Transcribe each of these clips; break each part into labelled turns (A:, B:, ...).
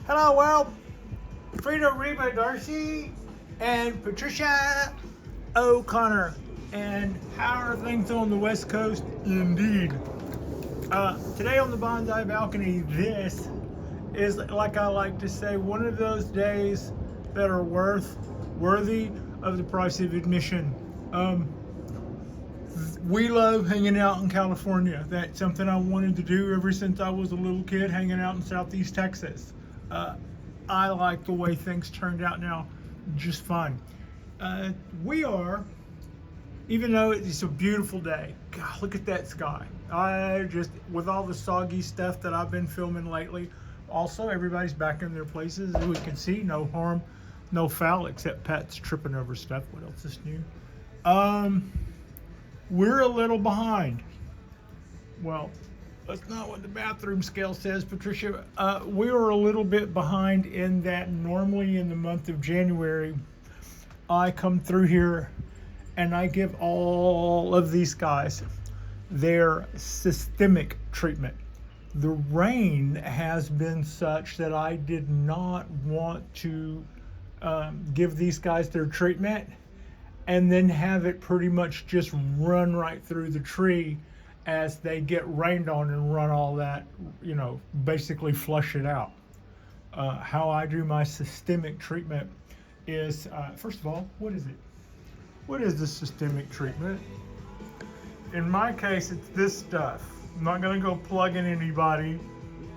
A: Hello, well, Frida Reba Darcy and Patricia O'Connor. And how are things on the West Coast? Indeed. Today on the Bonsai Balcony, this is, like I like to say, one of those days that are worthy of the price of admission. We love hanging out in California. That's something I wanted to do ever since I was a little kid, hanging out in Southeast Texas. I like the way things turned out now, just fine. We are, even though it's a beautiful day, God, look at that sky. With all the soggy stuff that I've been filming lately, also everybody's back in their places. As we can see, no harm, no foul, except Pat's tripping over stuff. What else is new? We're a little behind. Well, that's not what the bathroom scale says, Patricia. We are a little bit behind in that normally in the month of January, I come through here and I give all of these guys their systemic treatment. The rain has been such that I did not want to give these guys their treatment and then have it pretty much just run right through the tree as they get rained on and run all that, basically flush it out. How I do my systemic treatment is, first of all, what is it? What is the systemic treatment? In my case, it's this stuff. I'm not gonna go plugging anybody,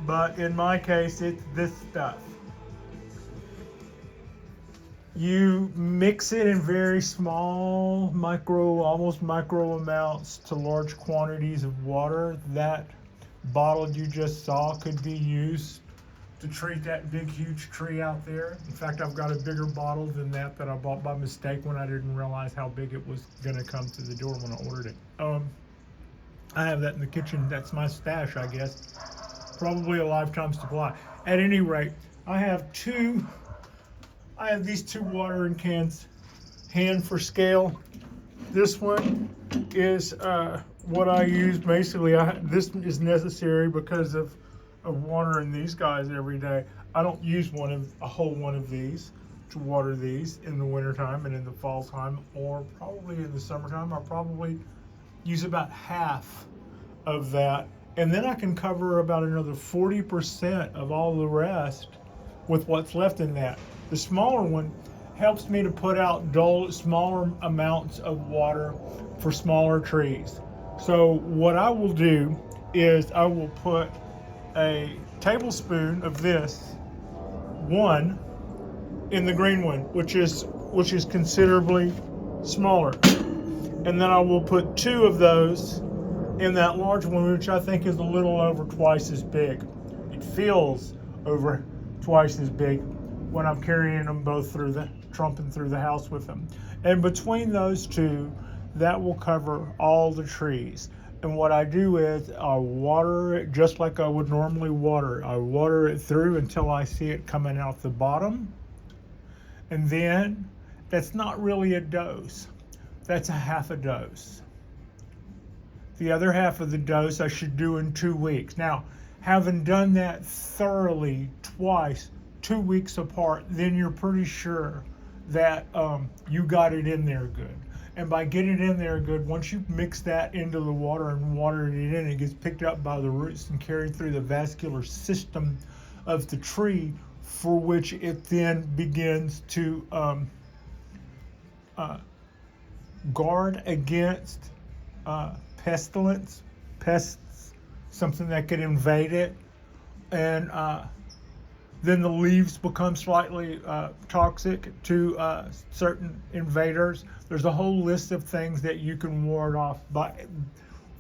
A: but in my case, it's this stuff. You mix it in very small, almost micro amounts to large quantities of water. That bottle you just saw could be used to treat that big, huge tree out there. In fact, I've got a bigger bottle than that I bought by mistake when I didn't realize how big it was gonna come to the door when I ordered it. I have that in the kitchen. That's my stash, I guess. Probably a lifetime supply. At any rate, I have these two watering cans, hand for scale. This one is what I use basically. This is necessary because of watering these guys every day. I don't use a whole one of these to water these in the wintertime and in the fall time, or probably in the summertime. I'll probably use about half of that. And then I can cover about another 40% of all the rest with what's left in that. The smaller one helps me to put out smaller amounts of water for smaller trees. So what I will do is I will put a tablespoon of this one in the green one, which is considerably smaller. And then I will put two of those in that large one, which I think is a little over twice as big. It feels over twice as big when I'm carrying them both trumping through the house with them. And between those two, that will cover all the trees. And what I do is I water it just like I would normally water. I water it through until I see it coming out the bottom. And then that's not really a dose. That's a half a dose. The other half of the dose I should do in 2 weeks. Now, having done that thoroughly twice, 2 weeks apart, then you're pretty sure that you got it in there good. And by getting it in there good, once you mix that into the water and water it in, it gets picked up by the roots and carried through the vascular system of the tree, for which it then begins to guard against pests, something that could invade it. And then the leaves become slightly toxic to certain invaders. There's a whole list of things that you can ward off. But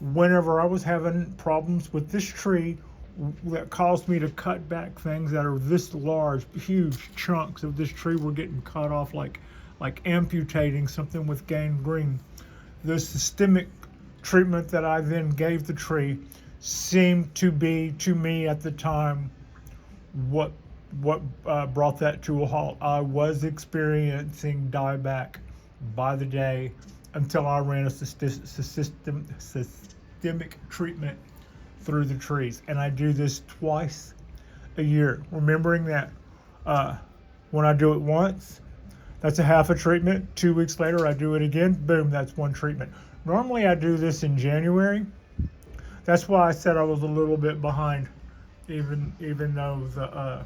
A: whenever I was having problems with this tree, that caused me to cut back things that are this large, huge chunks of this tree were getting cut off like amputating something with gangrene. The systemic treatment that I then gave the tree seemed to be, to me at the time, what brought that to a halt. I was experiencing dieback by the day until I ran a systemic treatment through the trees. And I do this twice a year, remembering that When I do it once, that's a half a treatment. 2 weeks later, I do it again. Boom, that's one treatment. Normally, I do this in January. That's why I said I was a little bit behind, even though the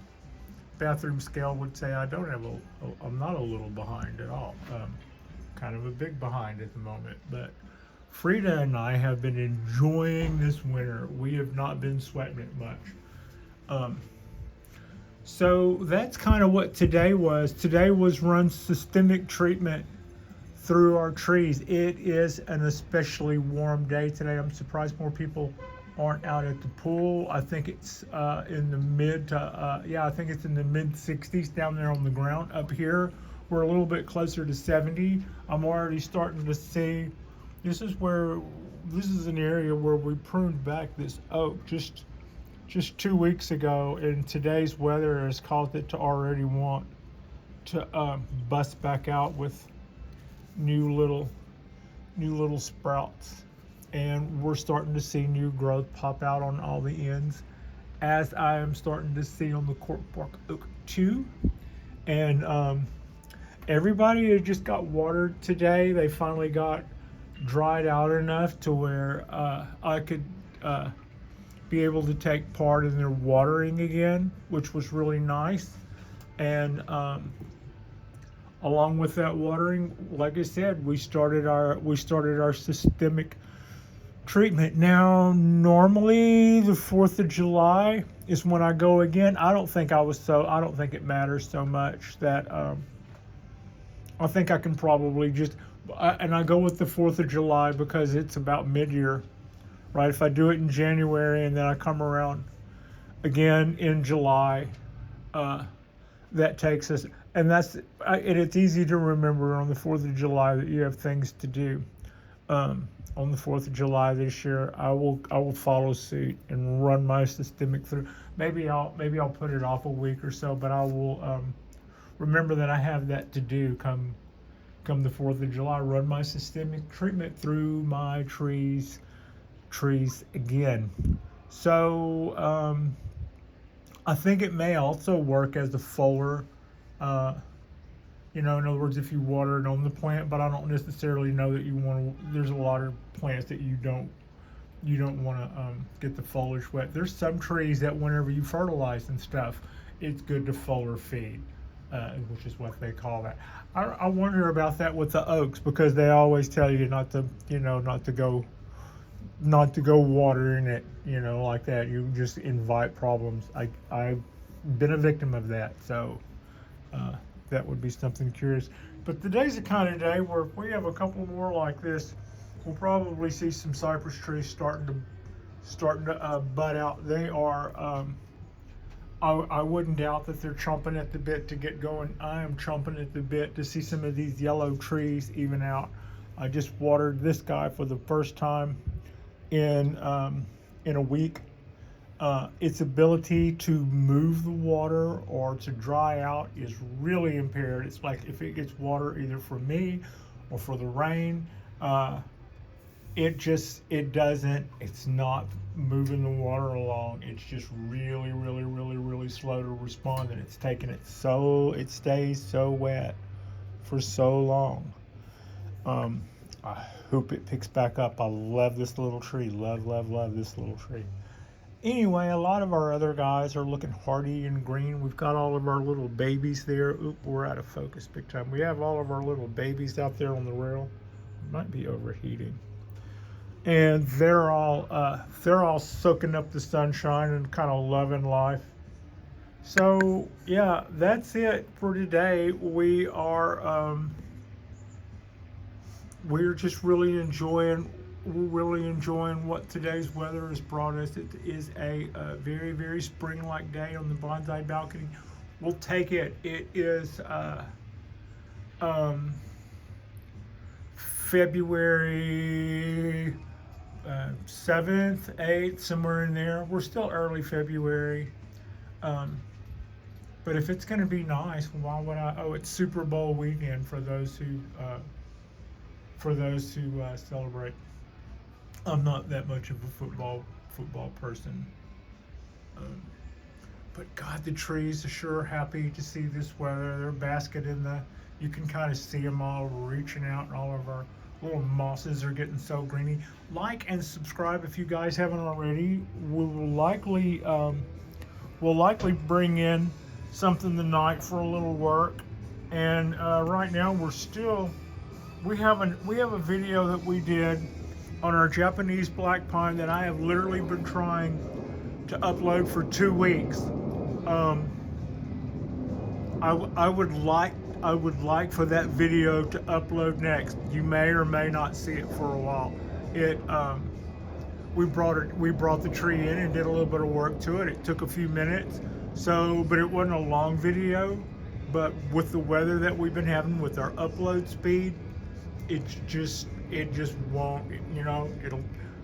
A: bathroom scale would say I'm not a little behind at all. Kind of a big behind at the moment. But Frida and I have been enjoying this winter. We have not been sweating it much. So that's kind of what today was. Today was run systemic treatment through our trees. It is an especially warm day today. I'm surprised more people aren't out at the pool. I think it's in the mid 60s down there on the ground. Up here, we're a little bit closer to 70. I'm already starting to see, this is an area where we pruned back this oak just 2 weeks ago, and today's weather has caused it to already want to bust back out with new little sprouts, and we're starting to see new growth pop out on all the ends, as I am starting to see on the cork bark oak too. And everybody had just got watered today. They finally got dried out enough to where I could be able to take part in their watering again, which was really nice. And along with that watering, like I said, we started our systemic treatment. Now, normally the 4th of July is when I go again. I don't think it matters so much that I think I can probably and I go with the 4th of July because it's about mid-year. Right, if I do it in January and then I come around again in July, that takes us, and it's easy to remember on the 4th of July that you have things to do. On the 4th of July this year, I will follow suit and run my systemic through. Maybe I'll put it off a week or so, but I will remember that I have that to do come the 4th of July. Run my systemic treatment through my trees again. So I think it may also work as a foliar, in other words, if you water it on the plant, but I don't necessarily know that you want to. There's a lot of plants that you don't want to get the foliage wet. There's some trees that whenever you fertilize and stuff, it's good to foliar feed, which is what they call that. I wonder about that with the oaks, because they always tell you not to go watering it, like that. You just invite problems. I've been a victim of that, so that would be something curious. But today's the kind of day where if we have a couple more like this, we'll probably see some cypress trees starting to bud out. They are. I wouldn't doubt that they're chomping at the bit to get going. I am chomping at the bit to see some of these yellow trees even out. I just watered this guy for the first time in a week. Its ability to move the water or to dry out is really impaired. It's like if it gets water either from me or for the rain, it's not moving the water along. It's just really, really, really, really slow to respond, and it's taking it so it stays so wet for so long. I hope it picks back up. I love this little tree. Love this little tree. Anyway, a lot of our other guys are looking hardy and green. We've got all of our little babies there. Oop, we're out of focus big time. We have all of our little babies out there on the rail. Might be overheating. And they're all soaking up the sunshine and kind of loving life. So yeah, that's it for today. We're just really enjoying what today's weather has brought us. It is a very, very spring-like day on the Bonsai Balcony. We'll take it. It is February 7th, 8th, somewhere in there. We're still early February. But if it's going to be nice, why would I? Oh, it's Super Bowl weekend for those who celebrate. I'm not that much of a football person. But God, the trees are sure happy to see this weather. They're basking in the, you can kind of see them all reaching out, and all of our little mosses are getting so greeny. Like and subscribe if you guys haven't already. We'll likely bring in something tonight for a little work. And right now we have a video that we did on our Japanese black pine that I have literally been trying to upload for 2 weeks. I would like for that video to upload next. You may or may not see it for a while. We brought the tree in and did a little bit of work to it. It took a few minutes, but it wasn't a long video. But with the weather that we've been having, with our upload speed, it just won't.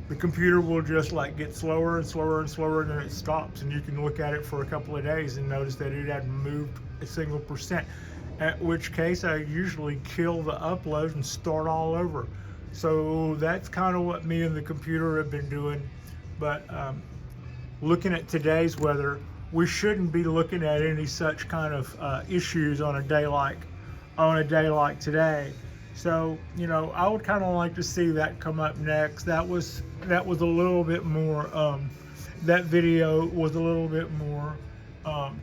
A: The computer will just like get slower and slower and slower, and then it stops, and you can look at it for a couple of days and notice that it hadn't moved a single percent. At which case, I usually kill the upload and start all over. So that's kind of what me and the computer have been doing. But looking at today's weather, we shouldn't be looking at any such kind of issues on a day like today. So I would kind of like to see that come up next. That was a little bit more. That video was a little bit more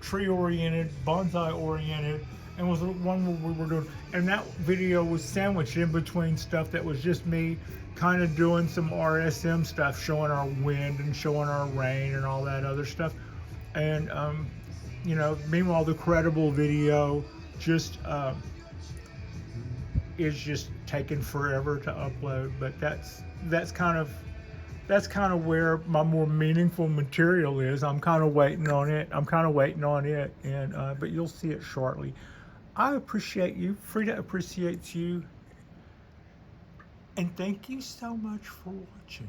A: tree oriented, bonsai oriented, and was the one where we were doing. And that video was sandwiched in between stuff that was just me kind of doing some RSM stuff, showing our wind and showing our rain and all that other stuff. And meanwhile, the credible video is just taking forever to upload. But that's kind of where my more meaningful material is. I'm kind of waiting on it. And but you'll see it shortly. I appreciate you. Frida appreciates you. And thank you so much for watching.